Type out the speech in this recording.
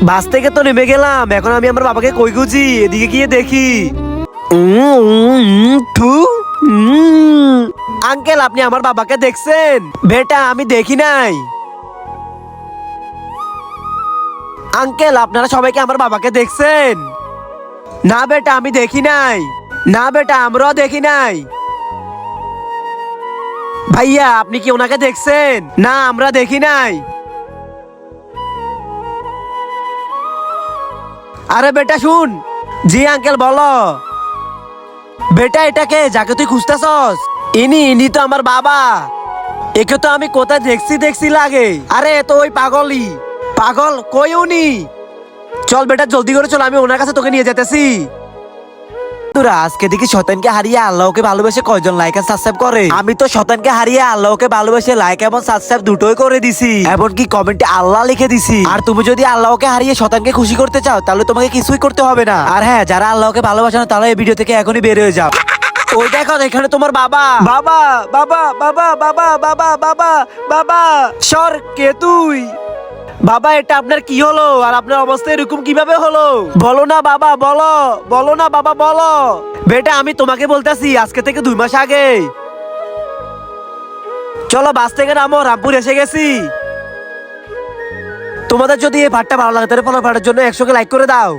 বাস থেকে তো নেমে গেলাম, এখন আমি আমার বাবাকে কই খুঁজি, এদিকে গিয়ে দেখি। আঙ্কেল, আপনি আমার বাবাকে দেখছেন? বেটা, আমি দেখি নাই। আঙ্কেল, আপনারা সবাইকে আমার বাবাকে দেখছেন? না বেটা, আমি দেখি নাই। না বেটা, আমরাও দেখি নাই। ভাইয়া, আপনি কি ওনাকে দেখছেন? না, আমরা দেখি নাই। আরে বেটা শুন। জি আঙ্কেল, বলো। বেটা, এটাকে যাকে তুই খুঁজতেছস, ইনি তো আমার বাবা। একে তো আমি কোথায় দেখছি লাগে। আরে এ তো ওই পাগলই। পাগল কই উনি? চল বেটা, জলদি করে চল, আমি ওনার কাছে তোকে নিয়ে যেতেছি। তোরা আজকে দেখি শয়তানকে হারিয়ে আল্লাহকে ভালোবেসে কয়জন লাইক আর সাবস্ক্রাইব করে। আমি তো শয়তানকে হারিয়ে আল্লাহকে ভালোবেসে লাইক এবং সাবস্ক্রাইব দুটোই করে দিছি, এমনকি কমেন্টে আল্লাহ লিখে দিছি। আর তুমি যদি আল্লাহকে হারিয়ে শয়তানকে খুশি করতে চাও, তাহলে তোমাকে কিছুই করতে হবে না। আর হ্যাঁ, যারা আল্লাহকে ভালোবাসে না, তারা এই ভিডিও থেকে এখনই বের হয়ে যাও। ওই দেখো, এখানে তোমার বাবা। বাবা বাবা বাবা বাবা বাবা বাবা বাবা। সর, কে তুই? বাবা, এটা আপনার কি হলো? আর আপনার অবস্থা এরকম কিভাবে হলো? বলো না বাবা, বলো। বলো না বাবা, বলো। বেটা, আমি তোমাকে বলতেছি আজকে থেকে 2 মাস আগে। চলো বাস থেকে নামো, রামপুর এসে গেছি। তোমাদের যদি এই পার্টটা ভালো লাগে তাহলে ফলো পাঠার জন্য 100 কে লাইক করে দাও।